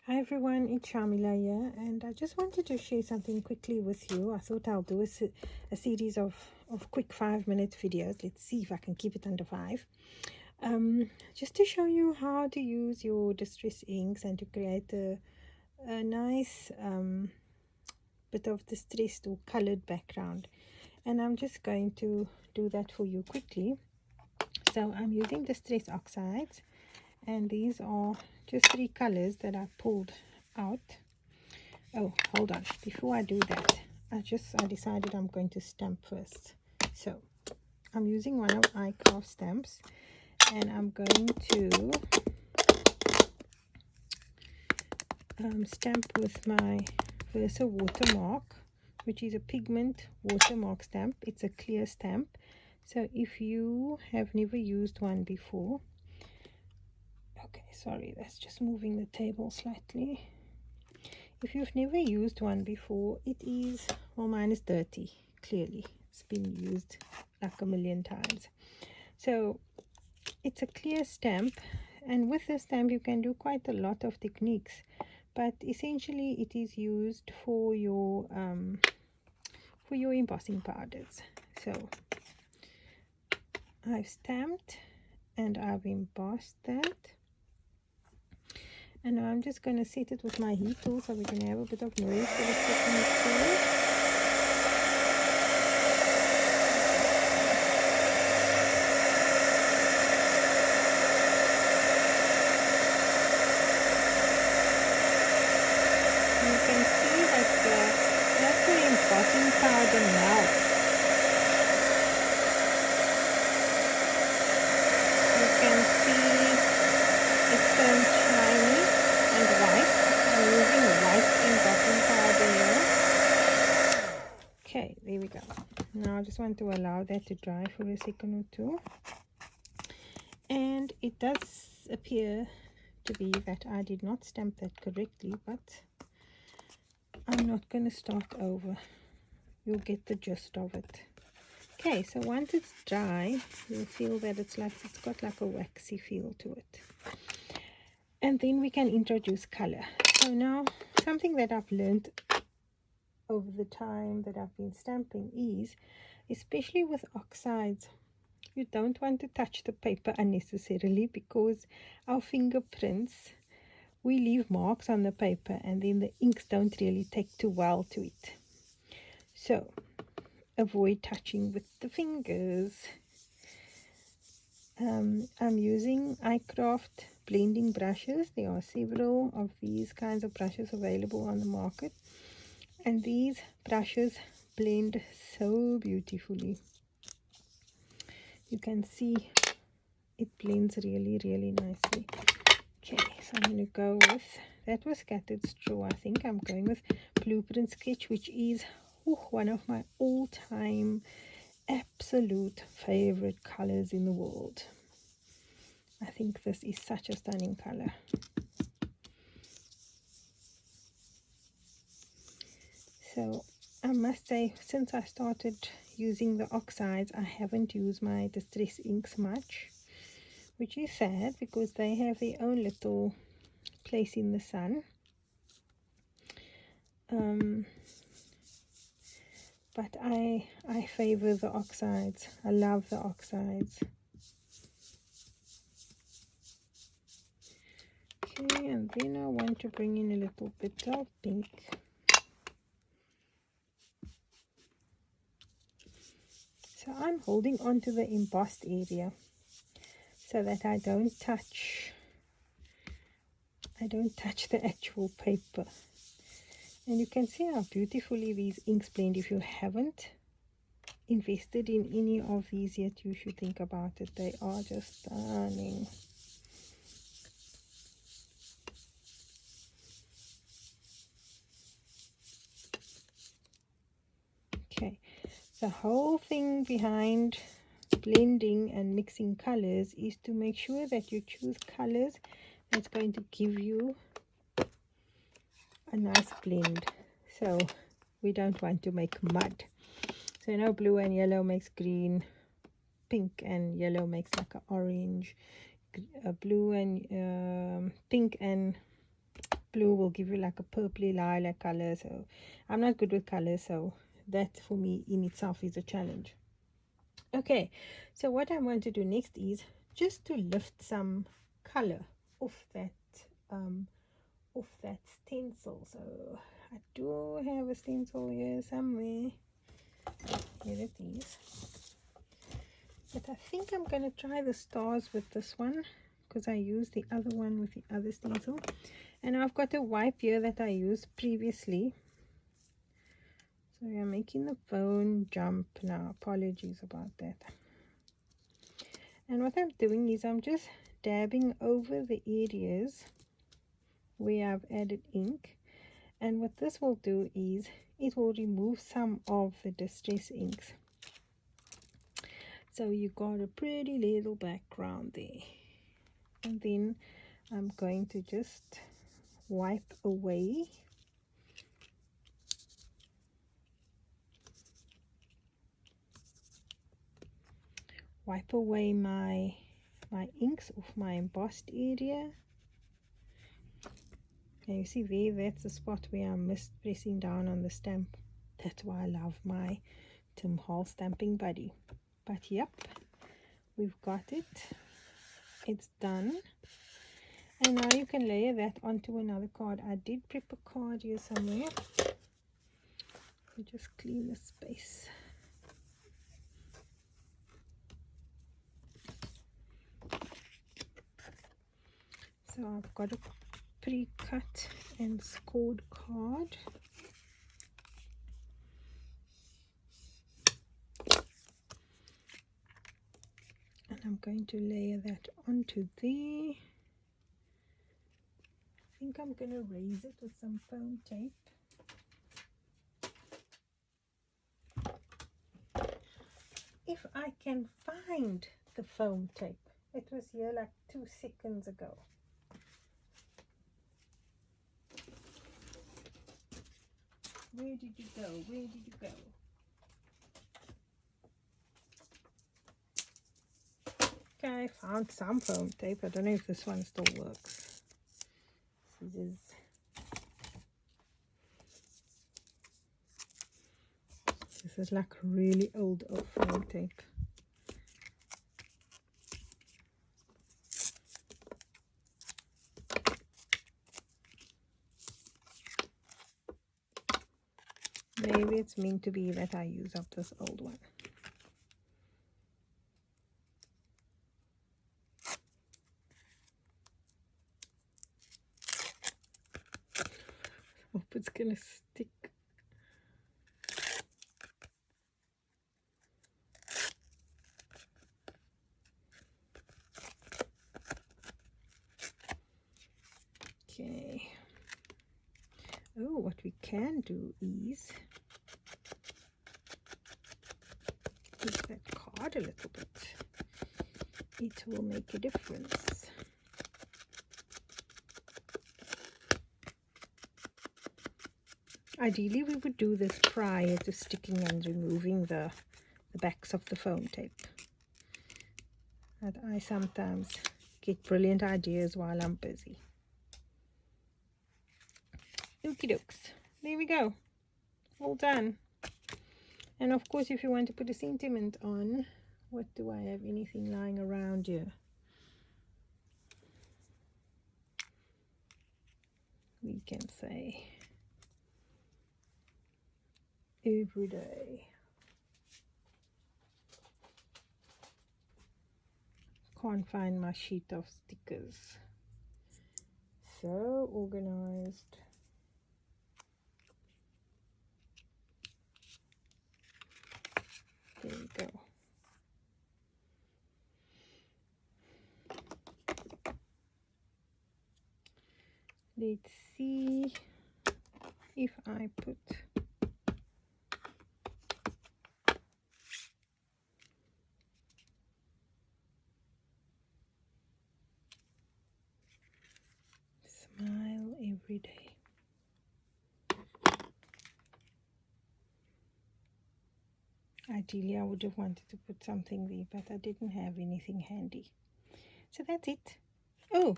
Hi everyone, it's Shamila here, and I just wanted to share something quickly with you. I thought I'll do a series of quick 5-minute videos. Let's see if I can keep it under 5. Just to show you how to use your distress inks and to create a nice bit of distressed or colored background. And I'm just going to do that for you quickly. So I'm using Distress Oxides, and these are just 3 colors that I pulled out. Oh, hold on, before I do that, I decided I'm going to stamp first. So I'm using one of iCraft stamps, and I'm going to stamp with my Versa watermark, which is a pigment watermark stamp. It's a clear stamp, so if you have never used one before, okay, sorry, that's just moving the table slightly. If you've never used one before, it is, well, mine is dirty, clearly. It's been used like a million times. So it's a clear stamp, and with the stamp you can do quite a lot of techniques, but essentially it is used for your embossing powders. So I've stamped and I've embossed that. And now I'm just going to set it with my heat tool so we can have a bit of noise for the setting it through. You can see that as the embossing powder melts, you can see it turns shiny and white. I'm using white embossing powder here. Okay, there we go. Now I just want to allow that to dry for a second or two. And it does appear to be that I did not stamp that correctly, but I'm not going to start over. You'll get the gist of it. Okay, so once it's dry, you'll feel that it's got like a waxy feel to it. And then we can introduce color. So now, something that I've learned over the time that I've been stamping is, especially with oxides, you don't want to touch the paper unnecessarily, because our fingerprints, we leave marks on the paper and then the inks don't really take too well to it. So avoid touching with the fingers. I'm using iCraft blending brushes. There are several of these kinds of brushes available on the market, and these brushes blend so beautifully. You can see it blends really, really nicely. Okay, so I'm going to go with, that was Scattered Straw. I think I'm going with Blueprint Sketch, which is one of my all-time absolute favorite colors in the world. I think this is such a stunning color. So I must say, since I started using the oxides, I haven't used my distress inks much, which is sad because they have their own little place in the sun. But I favor the oxides. I love the oxides. Okay, and then I want to bring in a little bit of pink. So I'm holding on to the embossed area so that I don't touch the actual paper. And you can see how beautifully these inks blend. If you haven't invested in any of these yet, you should think about it. They are just stunning. Okay, the whole thing behind blending and mixing colors is to make sure that you choose colors that's going to give you a nice blend. So we don't want to make mud. So you know, blue and yellow makes green, pink and yellow makes like an orange, blue and pink and blue will give you like a purpley lilac color. So I'm not good with color, so that for me in itself is a challenge. Okay, so what I want to do next is just to lift some color off that stencil. So I do have a stencil here somewhere. Here it is. But I think I'm going to try the stars with this one, because I used the other one with the other stencil. And I've got a wipe here that I used previously. So we are making the phone jump now. Apologies about that. And what I'm doing is I'm just dabbing over the areas where I've added ink. And what this will do is it will remove some of the distress inks. So you got a pretty little background there. And then I'm going to just wipe away my inks off my embossed area. And you see there, that's the spot where I missed pressing down on the stamp. That's why I love my Tim Hall stamping buddy. But yep, we've got it. It's done. And now you can layer that onto another card. I did prep a card here somewhere. Just clean the space. So I've got a pre-cut and scored card. And I'm going to layer that onto there. I think I'm going to raise it with some foam tape. If I can find the foam tape. It was here like 2 seconds ago. Where did you go? Where did you go? Okay, I found some foam tape. I don't know if this one still works. Scissors. This is like really old foam tape. Maybe it's meant to be that I use up this old one. Hope it's gonna stick. Okay. Oh, what we can do is use that card a little bit. It will make a difference. Ideally, we would do this prior to sticking and removing the backs of the foam tape. But I sometimes get brilliant ideas while I'm busy. Okie dokes. There we go. All done. And of course, if you want to put a sentiment on, what do I have? Anything lying around here? We can say every day. Can't find my sheet of stickers. So organized. There we go. Let's see if I put smile every day. Ideally, I would have wanted to put something there, but I didn't have anything handy. So that's it. Oh,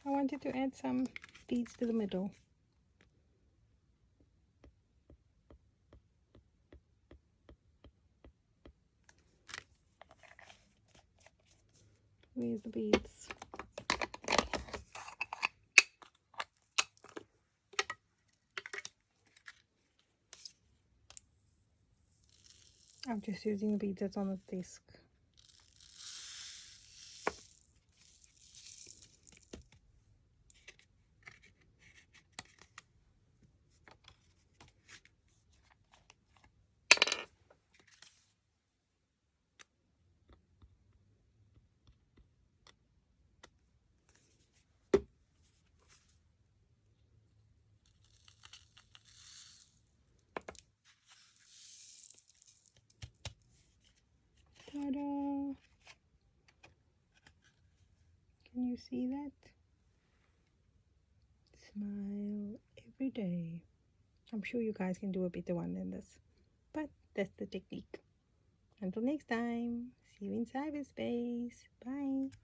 I wanted to add some beads to the middle. Where's the beads? I'm just using the beads that's on the desk. Ta-da! Can you see that? Smile every day. I'm sure you guys can do a better one than this, but that's the technique. Until next time, see you in cyberspace. Bye.